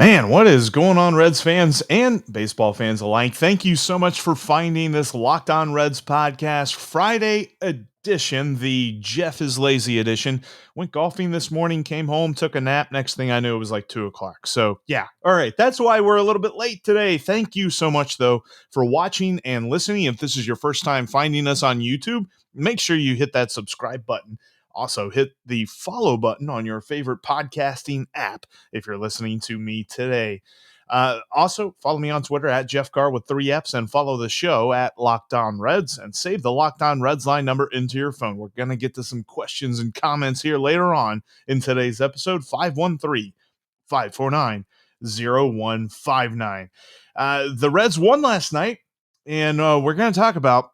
Man, what is going on, Reds fans and baseball fans alike? Thank you so much for finding this Locked On Reds podcast Friday edition, the Jeff is Lazy edition. Went golfing this morning, came home, took a nap. Next thing I knew, it was like 2 o'clock. So, yeah, all right. That's why we're a little bit late today. Thank you so much, though, for watching and listening. If this is your first time finding us on YouTube, make sure you hit that subscribe button. Also, hit the follow button on your favorite podcasting app if you're listening to me today. Also, follow me on Twitter at Jeff Carr with 3 F's and follow the show at Locked On Reds and save the Locked On Reds line number into your phone. We're going to get to some questions and comments here later on in today's episode, 513-549-0159. The Reds won last night, and we're going to talk about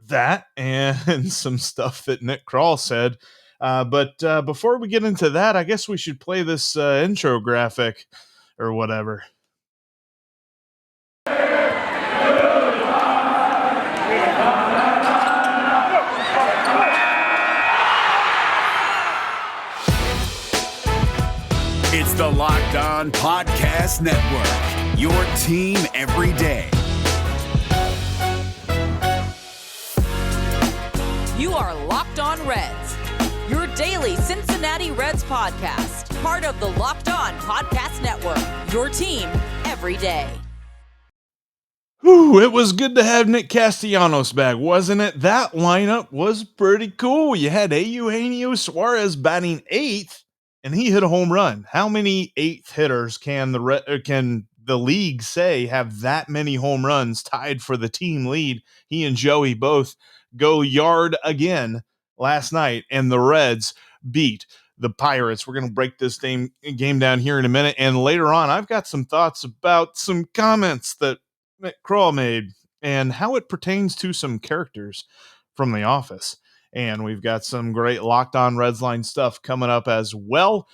that and some stuff that Nick Krall said. But before we get into that, I guess we should play this intro graphic or whatever. It's the Locked On Podcast Network, your team every day. You are Locked On Reds, your daily Cincinnati Reds podcast, part of the Locked On Podcast Network, your team every day. Whew, it was good to have Nick Castellanos back, wasn't it? That lineup was pretty cool. You had Eugenio Suarez batting 8th, and he hit a home run. How many 8th hitters can the league say have that many home runs tied for the team lead? He and Joey both go yard again last night, and the Reds beat the Pirates. We're going to break this game down here in a minute, and later on, I've got some thoughts about some comments that Nick Krall made and how it pertains to some characters from The Office. And we've got some great Locked On Reds line stuff coming up as well.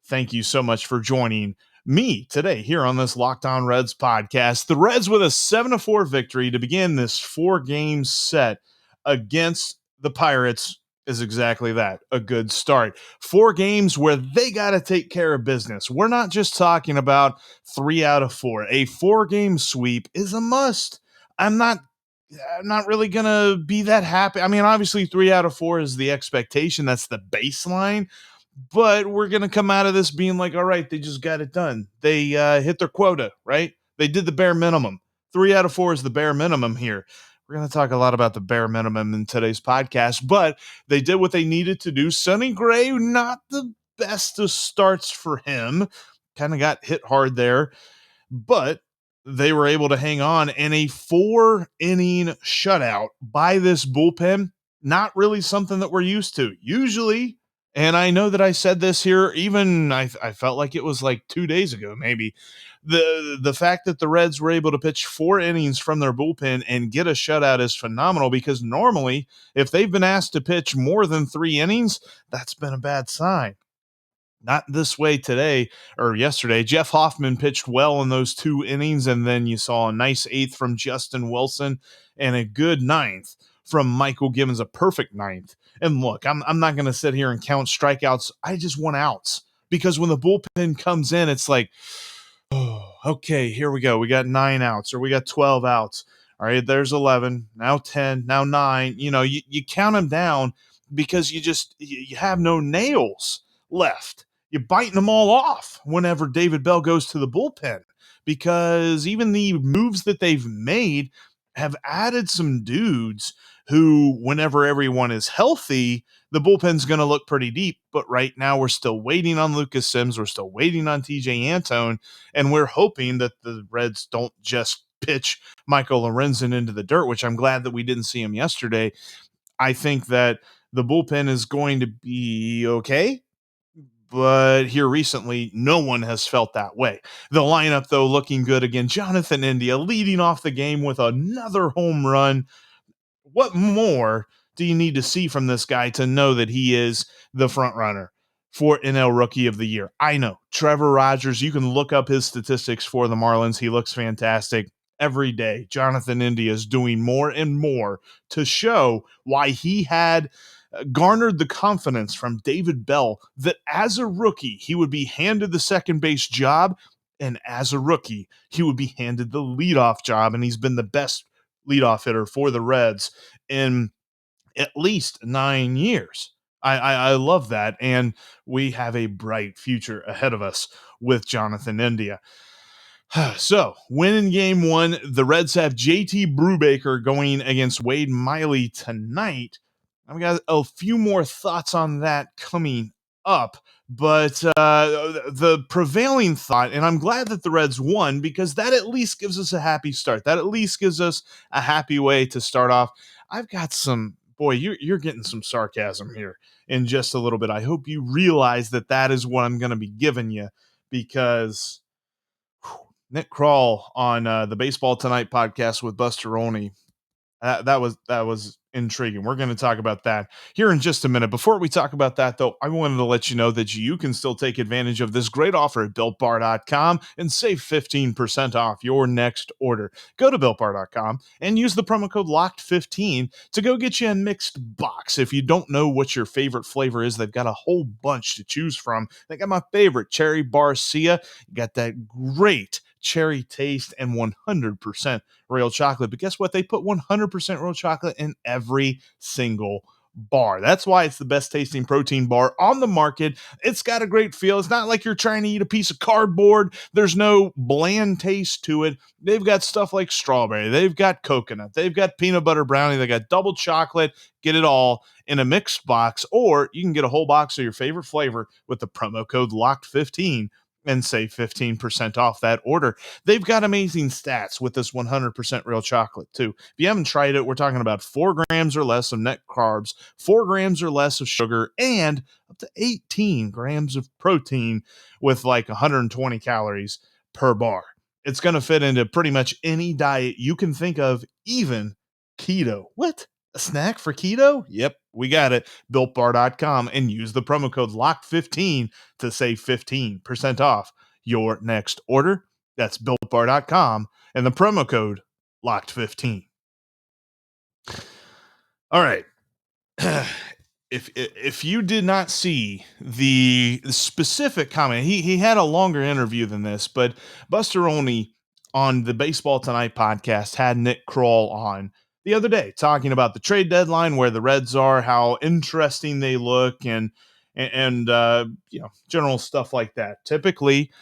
Thank you so much for joining me today here on this Locked On Reds podcast. The Reds with a 7-4 victory to begin this 4-game set against the Pirates is exactly that, a good start. 4 games where they got to take care of business. We're not just talking about 3 out of 4. A 4-game sweep is a must. I'm not really going to be that happy. I mean, obviously 3 out of 4 is the expectation. That's the baseline. But we're going to come out of this being like, all right, they just got it done. They hit their quota, right? They did the bare minimum. 3 out of 4 is the bare minimum here. We're going to talk a lot about the bare minimum in today's podcast, but they did what they needed to do. Sonny Gray, not the best of starts for him. Kind of got hit hard there, but they were able to hang on. And a 4-inning shutout by this bullpen, not really something that we're used to. Usually, and I know that I said this here, even I felt like it was like 2 days ago, maybe. The fact that the Reds were able to pitch 4 innings from their bullpen and get a shutout is phenomenal, because normally if they've been asked to pitch more than 3 innings, that's been a bad sign. Not this way today or yesterday. Jeff Hoffman pitched well in those 2 innings, and then you saw a nice 8th from Justin Wilson and a good 9th from Michael Gibbons, a perfect 9th. And look, I'm not going to sit here and count strikeouts. I just want outs, because when the bullpen comes in, it's like, oh, okay, here we go. We got 9 outs, or we got 12 outs. All right, there's 11, now 10, now 9. You know, you count them down because you have no nails left. You're biting them all off whenever David Bell goes to the bullpen, because even the moves that they've made have added some dudes who, whenever everyone is healthy, the bullpen's going to look pretty deep. But right now we're still waiting on Lucas Sims. We're still waiting on TJ Antone, and we're hoping that the Reds don't just pitch Michael Lorenzen into the dirt, which I'm glad that we didn't see him yesterday. I think that the bullpen is going to be okay, but here recently, no one has felt that way. The lineup, though, looking good again. Jonathan India leading off the game with another home run. What more do you need to see from this guy to know that he is the front runner for NL Rookie of the Year? I know. Trevor Rogers, you can look up his statistics for the Marlins. He looks fantastic every day. Jonathan India is doing more and more to show why he had garnered the confidence from David Bell that as a rookie, he would be handed the second base job And as a rookie, he would be handed the leadoff job, and he's been the best leadoff hitter for the Reds in at least 9 years. I love that, and we have a bright future ahead of us with Jonathan India. So, winning game one, the Reds have JT Brubaker going against Wade Miley tonight. I've got a few more thoughts on that coming up, but the prevailing thought, and I'm glad that the Reds won because that at least gives us a happy start. That at least gives us a happy way to start off. I've got some, boy, you're getting some sarcasm here in just a little bit. I hope you realize that that is what I'm going to be giving you because Nick Krall on the Baseball Tonight podcast with Buster Olney. That was intriguing. We're going to talk about that here in just a minute. Before we talk about that, though, I wanted to let you know that you can still take advantage of this great offer at BuiltBar.com and save 15% off your next order. Go to BuiltBar.com and use the promo code LOCKED15 to go get you a mixed box. If you don't know what your favorite flavor is, they've got a whole bunch to choose from. They got my favorite, Cherry Barcia. You got that great cherry taste and 100% real chocolate. But guess what? They put 100% real chocolate in every single bar. That's why it's the best tasting protein bar on the market. It's got a great feel. It's not like you're trying to eat a piece of cardboard. There's no bland taste to it. They've got stuff like strawberry. They've got coconut. They've got peanut butter brownie. They got double chocolate. Get it all in a mixed box, or you can get a whole box of your favorite flavor with the promo code LOCKED15 and save 15% off that order. They've got amazing stats with this 100% real chocolate too. If you haven't tried it, we're talking about 4 grams or less of net carbs, 4 grams or less of sugar, and up to 18 grams of protein with like 120 calories per bar. It's going to fit into pretty much any diet you can think of, even keto. What? A snack for keto? Yep, we got it. BuiltBar.com and use the promo code LOCK15 to save 15% off your next order. That's BuiltBar.com and the promo code LOCKed15. All right. If you did not see the specific comment, he had a longer interview than this, but Buster Olney on the Baseball Tonight podcast had Nick Krall on the other day talking about the trade deadline, where the Reds are, how interesting they look, and general stuff like that. Typically,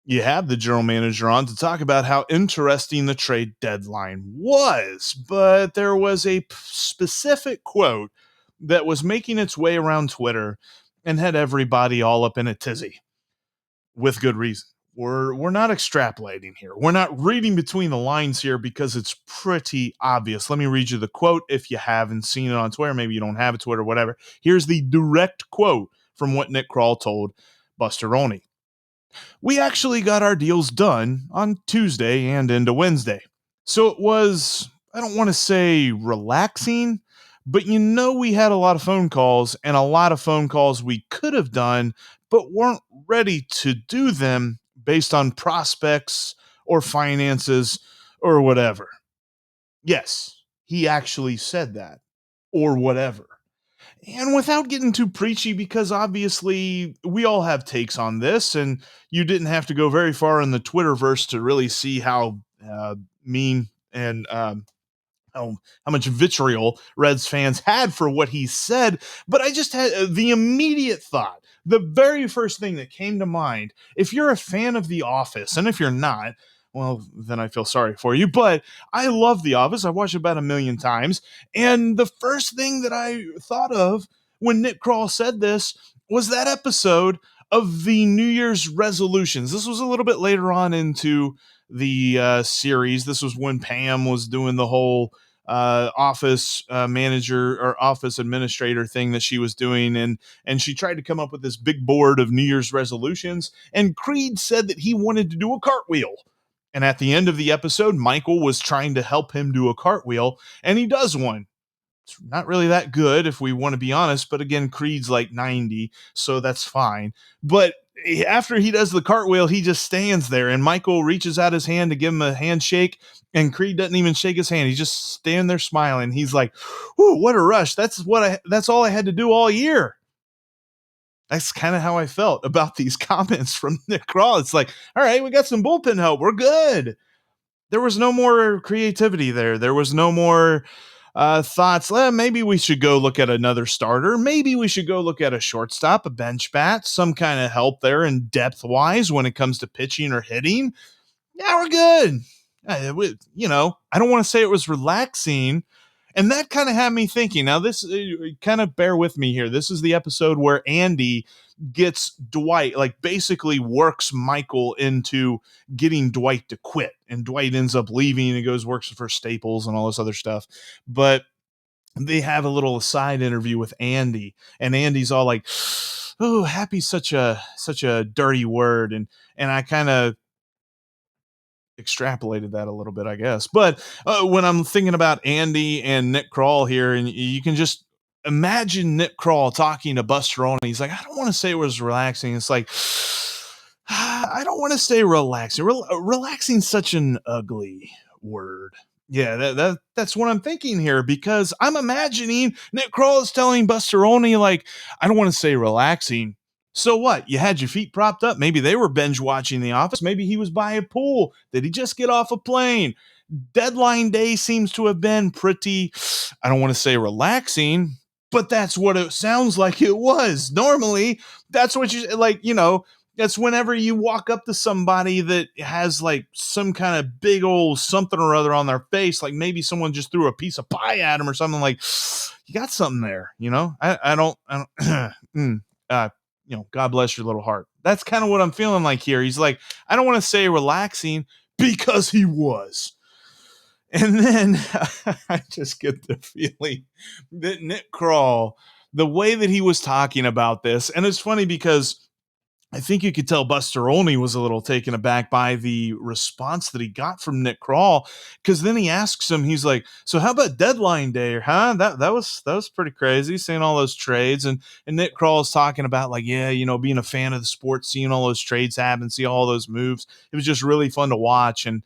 you have the general manager on to talk about how interesting the trade deadline was, but there was a specific quote that was making its way around Twitter and had everybody all up in a tizzy with good reason. We're not extrapolating here. We're not reading between the lines here because it's pretty obvious. Let me read you the quote if you haven't seen it on Twitter. Maybe you don't have a Twitter, whatever. Here's the direct quote from what Nick Krall told Buster Olney. We actually got our deals done on Tuesday and into Wednesday. So it was, I don't want to say relaxing, but we had a lot of phone calls and a lot of phone calls we could have done, but weren't ready to do them based on prospects or finances or whatever. Yes, he actually said that, or whatever. And without getting too preachy, because obviously we all have takes on this, and you didn't have to go very far in the Twitterverse to really see how mean and how much vitriol Reds fans had for what he said. But I just had the immediate thought, the very first thing that came to mind, if you're a fan of The Office, and if you're not, well, then I feel sorry for you, but I love The Office. I've watched it about 1 million times. And the first thing that I thought of when Nick Krall said this was that episode of the New Year's resolutions. This was a little bit later on into the series. This was when Pam was doing the whole office manager or office administrator thing that she was doing, and she tried to come up with this big board of New Year's resolutions, and Creed said that he wanted to do a cartwheel. And at the end of the episode, Michael was trying to help him do a cartwheel, and he does one. It's not really that good, if we want to be honest, but again, Creed's like 90, so that's fine. But after he does the cartwheel, he just stands there, and Michael reaches out his hand to give him a handshake, and Creed doesn't even shake his hand. He's just standing there smiling. He's like, "Whew, what a rush. That's all I had to do all year." That's kind of how I felt about these comments from Nick Krall. It's like, all right, we got some bullpen help. We're good. There was no more creativity there. There was no more thoughts. Maybe we should go look at another starter. Maybe we should go look at a shortstop, a bench bat, some kind of help there in depth wise when it comes to pitching or hitting. Yeah, we're good. I don't want to say it was relaxing. And that kind of had me thinking. Now, this kind of bear with me here. This is the episode where Andy gets Dwight, like basically works Michael into getting Dwight to quit. And Dwight ends up leaving and goes works for Staples and all this other stuff. But they have a little side interview with Andy, and Andy's all like, "Oh, happy's such a dirty word," and I kind of extrapolated that a little bit, I guess. But when I'm thinking about Andy and Nick Krall here, and you can just imagine Nick Krall talking to Buster Olney. He's like, I don't want to say it was relaxing. It's like, I don't want to say relaxing. Relaxing such an ugly word. Yeah, that's what I'm thinking here, because I'm imagining Nick Krall is telling Buster Olney, like, I don't want to say relaxing. So what? You had your feet propped up. Maybe they were binge watching The Office. Maybe he was by a pool. Did he just get off a plane? Deadline day seems to have been pretty, I don't want to say relaxing, but that's what it sounds like it was. Normally, that's what you like, that's whenever you walk up to somebody that has like some kind of big old something or other on their face, like maybe someone just threw a piece of pie at them or something, like, you got something there, I don't, God bless your little heart. That's kind of what I'm feeling like here. He's like, I don't want to say relaxing, because he was. And then I just get the feeling that Nick Krall, the way that he was talking about this, and it's funny because I think you could tell Buster Olney was a little taken aback by the response that he got from Nick Krall, because then he asks him, he's like, so how about deadline day? Huh? That was pretty crazy, seeing all those trades. And Nick Krall is talking about, like, yeah, being a fan of the sport, seeing all those trades happen, see all those moves. It was just really fun to watch. And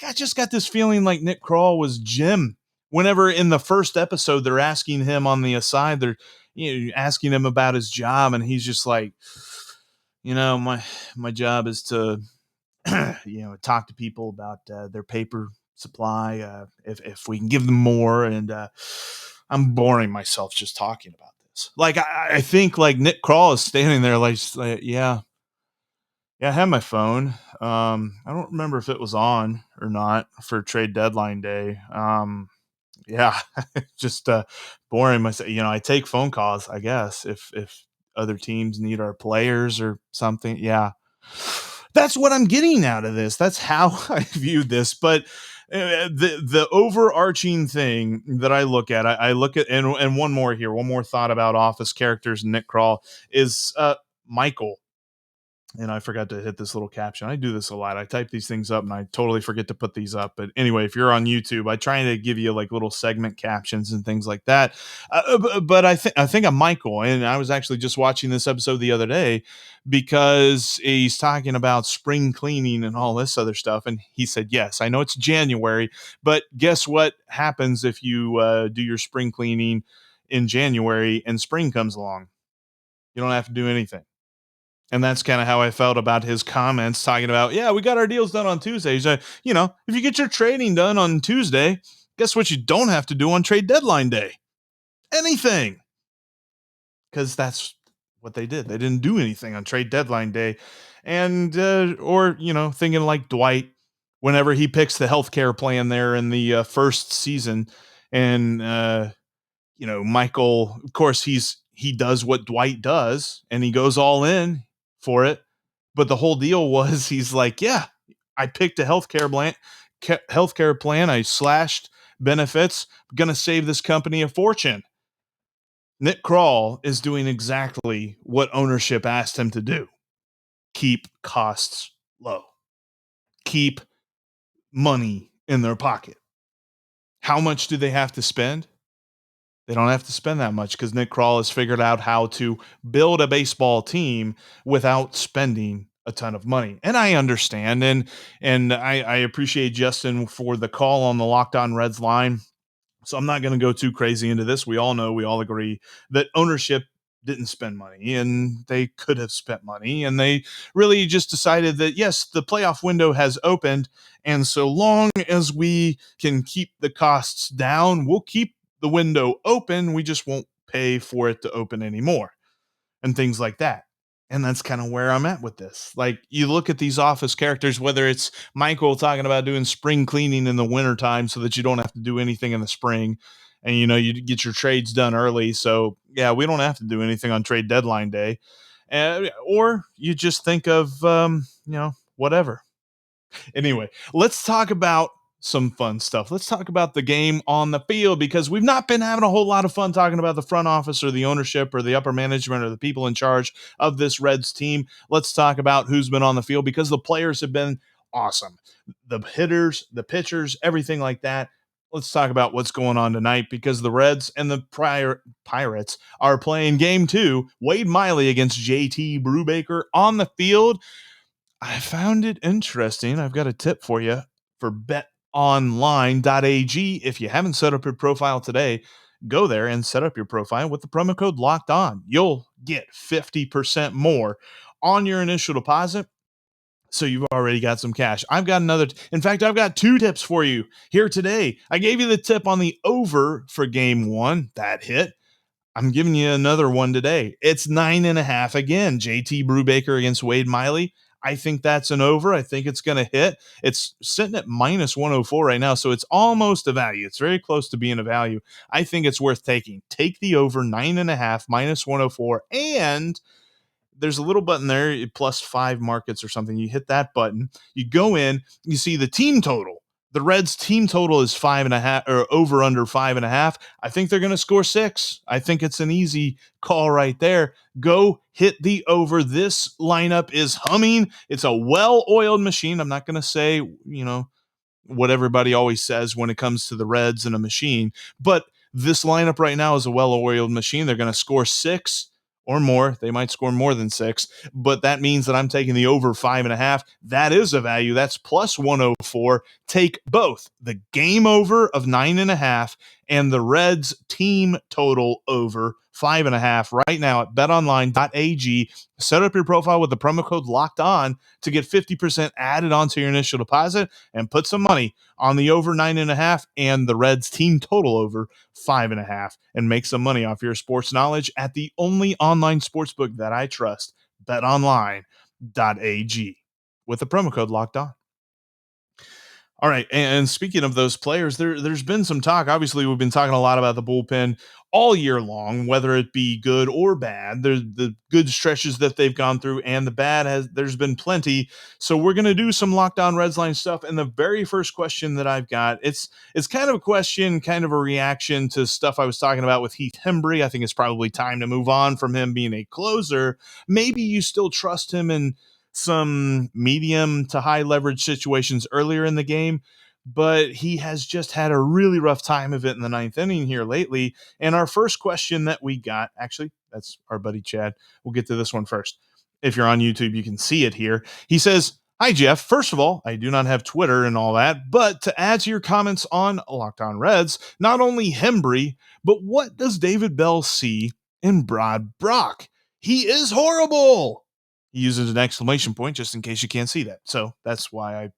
I just got this feeling like Nick Krall was Jim. Whenever in the first episode they're asking him on the aside, they're asking him about his job, and he's just like, my job is to talk to people about their paper supply, if we can give them more, and I'm boring myself just talking about this. Like, I think like Nick Krall is standing there like yeah, I have my phone. I don't remember if it was on or not for trade deadline day. Yeah, just boring myself. I take phone calls, I guess, if other teams need our players or something. Yeah, that's what I'm getting out of this. That's how I view this. But the overarching thing that I look at, I look at, and one more thought about Office characters and Nick Krall is Michael. And I forgot to hit this little caption. I do this a lot. I type these things up and I totally forget to put these up. But anyway, if you're on YouTube, I try to give you like little segment captions and things like that. But I think I'm Michael, and I was actually just watching this episode the other day because he's talking about spring cleaning and all this other stuff. And he said, yes, I know it's January, but guess what happens if you do your spring cleaning in January and spring comes along? You don't have to do anything. And that's kind of how I felt about his comments talking about, yeah, we got our deals done on Tuesday. So, if you get your trading done on Tuesday, guess what you don't have to do on trade deadline day? Anything. Because that's what they did. They didn't do anything on trade deadline day. And, thinking like Dwight, whenever he picks the healthcare plan there in the first season, and, Michael, of course, he does what Dwight does, and he goes all in for it. But the whole deal was, he's like, yeah, I picked a healthcare plan. I slashed benefits. I'm going to save this company a fortune. Nick Krall is doing exactly what ownership asked him to do. Keep costs low. Keep money in their pocket. How much do they have to spend? They don't have to spend that much, because Nick Krall has figured out how to build a baseball team without spending a ton of money. And I understand. And I appreciate Justin for the call on the Locked On Reds line. So I'm not going to go too crazy into this. We all know, we all agree that ownership didn't spend money, and they could have spent money, and they really just decided that, yes, the playoff window has opened, and so long as we can keep the costs down, we'll keep the window open. We just won't pay for it to open anymore, and things like that. And that's kind of where I'm at with this. Like, you look at these office characters, whether it's Michael talking about doing spring cleaning in the wintertime so that you don't have to do anything in the spring, and you get your trades done early. So yeah, we don't have to do anything on trade deadline day. Or you just think of whatever. Anyway, let's talk about some fun stuff. Let's talk about the game on the field, because we've not been having a whole lot of fun talking about the front office or the ownership or the upper management or the people in charge of this Reds team. Let's talk about who's been on the field, because the players have been awesome. The hitters, the pitchers, everything like that. Let's talk about what's going on tonight, because the Reds and the Pirates are playing game 2. Wade Miley against JT Brubaker on the field. I found it interesting. I've got a tip for you for betonline.ag. If you haven't set up your profile today, go there and set up your profile with the promo code Locked On. You'll get 50% more on your initial deposit. So you've already got some cash. I've got another. In fact, I've got 2 tips for you here today. I gave you the tip on the over for game 1. That hit. I'm giving you another one today. It's 9.5 again. JT Brubaker against Wade Miley. I think that's an over. I think it's going to hit. It's sitting at minus 104 right now, so it's almost a value. It's very close to being a value. I think it's worth taking. Take the over, 9.5, minus 104, and there's a little button there, plus 5 markets or something. You hit that button. You go in. You see the team total. The Reds team total is 5.5, or over under 5.5. I think they're going to score 6. I think it's an easy call right there. Go hit the over. This lineup is humming. It's a well-oiled machine. I'm not going to say, what everybody always says when it comes to the Reds and a machine, but this lineup right now is a well-oiled machine. They're going to score 6 or more. They might score more than 6, but that means that I'm taking the over 5.5. That is a value. That's plus 104. Take both the game over of 9.5 and the Reds team total over 5.5 right now at betonline.ag. Set up your profile with the promo code Locked On to get 50% added onto your initial deposit, and put some money on the over 9.5 and the Reds team total over 5.5, and make some money off your sports knowledge at the only online sportsbook that I trust, betonline.ag, with the promo code Locked On. All right, and speaking of those players, there's been some talk. Obviously, we've been talking a lot about the bullpen all year long, whether it be good or bad. There's the good stretches that they've gone through, and the bad there's been plenty. So we're going to do some Locked On Reds line stuff. And the very first question that I've got, it's kind of a question, kind of a reaction to stuff I was talking about with Heath Hembree. I think it's probably time to move on from him being a closer. Maybe you still trust him in some medium to high leverage situations earlier in the game, but he has just had a really rough time of it in the 9th inning here lately. And our first question that we got, actually, that's our buddy Chad. We'll get to this one first. If you're on YouTube, you can see it here. He says, "Hi, Jeff. First of all, I do not have Twitter and all that, but to add to your comments on Locked On Reds, not only Hembree, but what does David Bell see in Brad Brach? He is horrible." He uses an exclamation point just in case you can't see that. So that's why I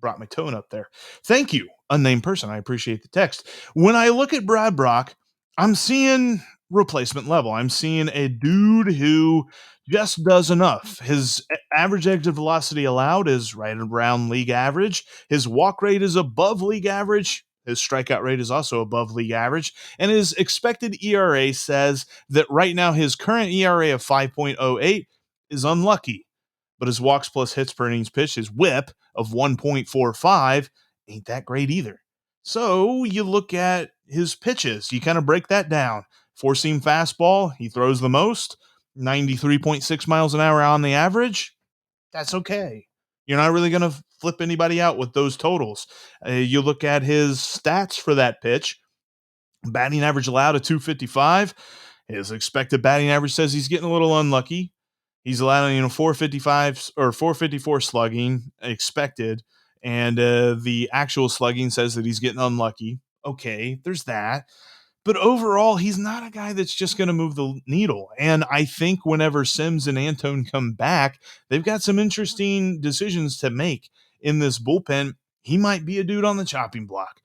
brought my tone up there. Thank you, unnamed person. I appreciate the text. When I look at Brad Brach, I'm seeing replacement level. I'm seeing a dude who just does enough. His average exit velocity allowed is right around league average. His walk rate is above league average. His strikeout rate is also above league average. And his expected ERA says that right now his current ERA of 5.08 is unlucky, but his walks plus hits per innings pitched, his whip of 1.45, ain't that great either. So you look at his pitches, you kind of break that down. 4-seam fastball, he throws the most, 93.6 miles an hour on the average. That's okay. You're not really going to flip anybody out with those totals. You look at his stats for that pitch, batting average allowed at 255. His expected batting average says he's getting a little unlucky. He's allowing 455 or 454 slugging expected, and the actual slugging says that he's getting unlucky. Okay, there's that. But overall, he's not a guy that's just going to move the needle. And I think whenever Sims and Antone come back, they've got some interesting decisions to make in this bullpen. He might be a dude on the chopping block,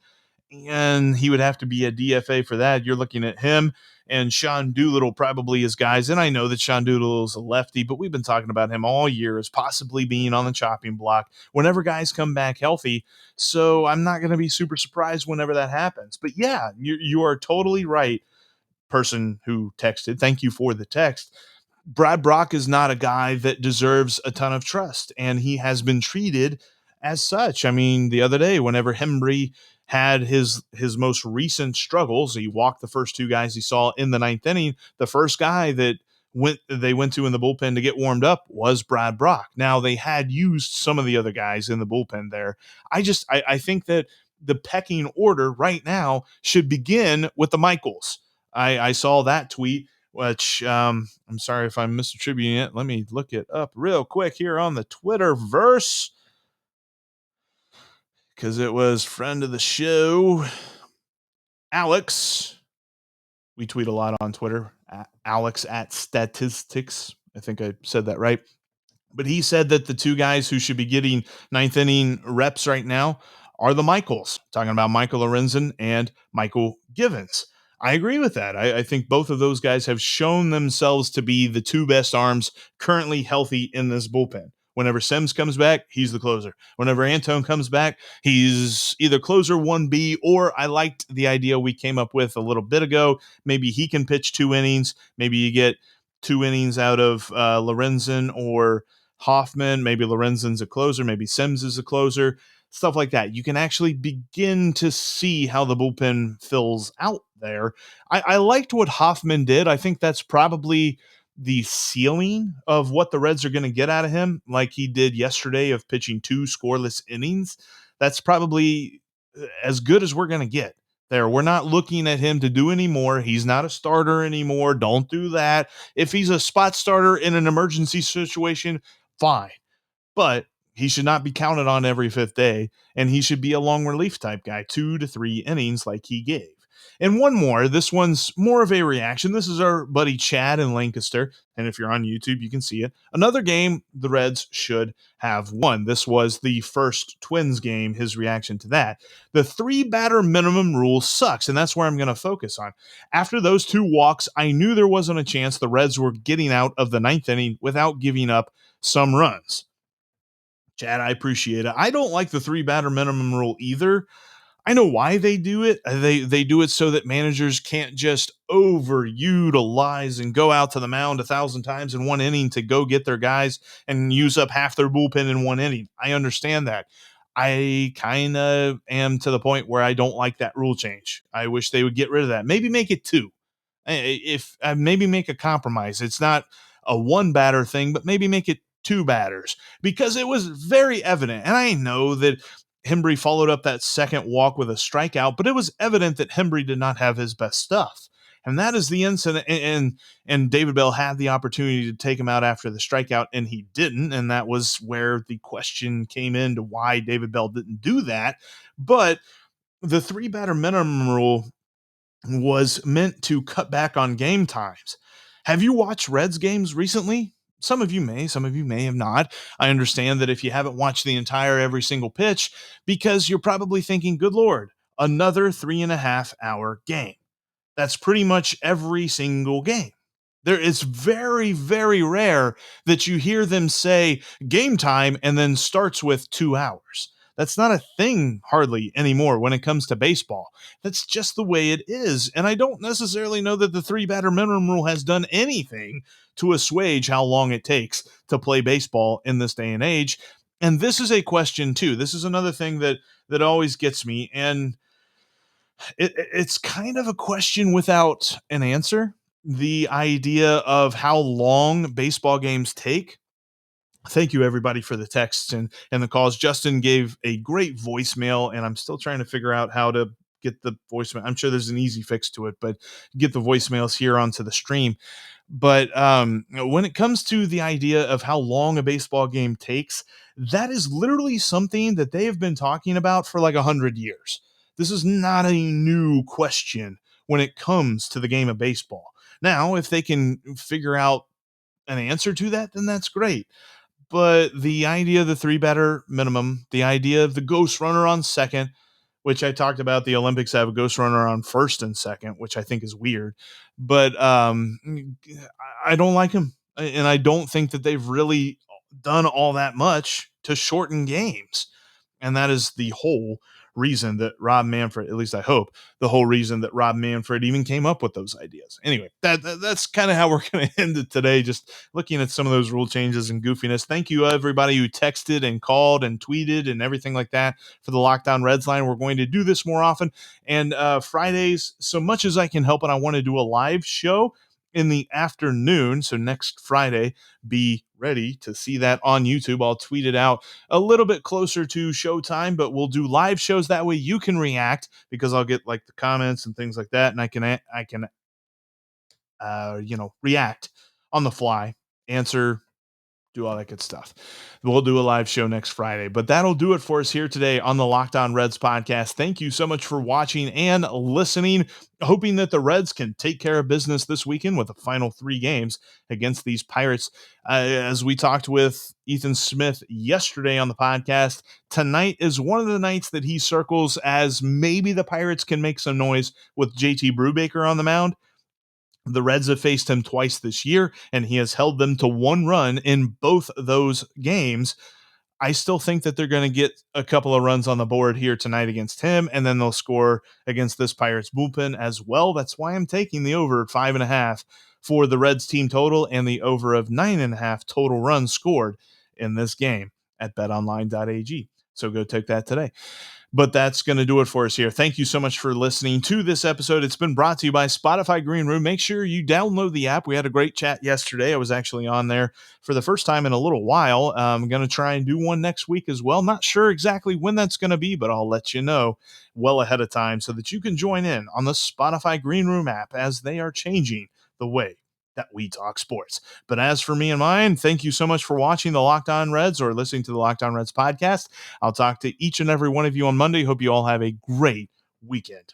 and he would have to be a DFA for that. You're looking at him and Sean Doolittle probably as guys. And I know that Sean Doolittle is a lefty, but we've been talking about him all year as possibly being on the chopping block whenever guys come back healthy. So I'm not going to be super surprised whenever that happens. But yeah, you are totally right, person who texted. Thank you for the text. Brad Brach is not a guy that deserves a ton of trust, and he has been treated as such. I mean, the other day, whenever Hembry had his most recent struggles, he walked the first two guys he saw in the ninth inning. The first guy that they went to in the bullpen to get warmed up was Brad Brach. Now, they had used some of the other guys in the bullpen there. I think that the pecking order right now should begin with the Michaels. I saw that tweet, which I'm sorry if I'm misattributing it. Let me look it up real quick here on the Twitterverse, because it was friend of the show, Alex. We tweet a lot on Twitter. Alex at Statistics. I think I said that right. But he said that the two guys who should be getting ninth inning reps right now are the Michaels, talking about Michael Lorenzen and Michael Givens. I agree with that. I think both of those guys have shown themselves to be the two best arms currently healthy in this bullpen. Whenever Sims comes back, he's the closer. Whenever Antone comes back, he's either closer 1B, or I liked the idea we came up with a little bit ago. Maybe he can pitch 2 innings. Maybe you get 2 innings out of Lorenzen or Hoffman. Maybe Lorenzen's a closer. Maybe Sims is a closer. Stuff like that. You can actually begin to see how the bullpen fills out there. I liked what Hoffman did. I think that's probably the ceiling of what the Reds are going to get out of him, like he did yesterday of pitching 2 scoreless innings. That's probably as good as we're going to get there. We're not looking at him to do any more. He's not a starter anymore. Don't do that. If he's a spot starter in an emergency situation, fine. But he should not be counted on every 5th day, and he should be a long relief type guy, 2 to 3 innings like he gave. And one more, this one's more of a reaction. This is our buddy Chad in Lancaster, and if you're on YouTube, you can see it. Another game the Reds should have won. This was the first Twins game, his reaction to that. The 3-batter minimum rule sucks, and that's where I'm going to focus on. After those 2 walks, I knew there wasn't a chance the Reds were getting out of the 9th inning without giving up some runs. Chad, I appreciate it. I don't like the 3-batter minimum rule either. I know why they do it. They do it so that managers can't just overutilize and go out to the mound 1,000 times in one inning to go get their guys and use up half their bullpen in one inning. I understand that. I kind of am to the point where I don't like that rule change. I wish they would get rid of that. Maybe make it 2. If maybe make a compromise. It's not a 1-batter thing, but maybe make it 2 batters, because it was very evident. And I know that Hembry followed up that second walk with a strikeout, but it was evident that Hembry did not have his best stuff. And that is the incident. And David Bell had the opportunity to take him out after the strikeout, and he didn't. And that was where the question came into why David Bell didn't do that. But the 3-batter minimum rule was meant to cut back on game times. Have you watched Reds games recently? Some of you may have not. I understand that if you haven't watched the entire every single pitch, because you're probably thinking, good Lord, another 3.5-hour game. That's pretty much every single game. There is very, very rare that you hear them say game time and then starts with 2 hours. That's not a thing hardly anymore when it comes to baseball. That's just the way it is. And I don't necessarily know that the 3-batter minimum rule has done anything to assuage how long it takes to play baseball in this day and age. And this is a question too. This is another thing that always gets me. And it's kind of a question without an answer. The idea of how long baseball games take. Thank you, everybody, for the texts and the calls. Justin gave a great voicemail, and I'm still trying to figure out how to get the voicemail. I'm sure there's an easy fix to it, but get the voicemails here onto the stream. But when it comes to the idea of how long a baseball game takes, that is literally something that they have been talking about for like 100 years. This is not a new question when it comes to the game of baseball. Now, if they can figure out an answer to that, then that's great. But the idea of the three batter minimum, the idea of the ghost runner on second, which I talked about, the Olympics have a ghost runner on first and second, which I think is weird. But I don't like him. And I don't think that they've really done all that much to shorten games. And that is the whole reason that Rob Manfred, at least I hope, the whole reason that Rob Manfred even came up with those ideas. Anyway, that's kind of how we're going to end it today, just looking at some of those rule changes and goofiness. Thank you, everybody who texted and called and tweeted and everything like that for the Lockdown Reds line. We're going to do this more often. And Fridays, so much as I can help it, I want to do a live show in the afternoon. So next Friday, be ready to see that on YouTube. I'll tweet it out a little bit closer to showtime, but we'll do live shows. That way you can react, because I'll get like the comments and things like that. And I can react on the fly, answer, do all that good stuff. We'll do a live show next Friday, but that'll do it for us here today on the Locked On Reds podcast. Thank you so much for watching and listening. Hoping that the Reds can take care of business this weekend with the final 3 games against these Pirates. As we talked with Ethan Smith yesterday on the podcast, tonight is one of the nights that he circles as maybe the Pirates can make some noise with JT Brubaker on the mound. The Reds have faced him twice this year, and he has held them to 1 run in both those games. I still think that they're going to get a couple of runs on the board here tonight against him, and then they'll score against this Pirates bullpen as well. That's why I'm taking the over at 5.5 for the Reds team total, and the over of 9.5 total runs scored in this game at betonline.ag. So go take that today. But that's going to do it for us here. Thank you so much for listening to this episode. It's been brought to you by Spotify Green Room. Make sure you download the app. We had a great chat yesterday. I was actually on there for the first time in a little while. I'm going to try and do one next week as well. Not sure exactly when that's going to be, but I'll let you know well ahead of time so that you can join in on the Spotify Green Room app as they are changing the way that we talk sports. But as for me and mine, thank you so much for watching the Locked On Reds or listening to the Locked On Reds podcast. I'll talk to each and every one of you on Monday. Hope you all have a great weekend.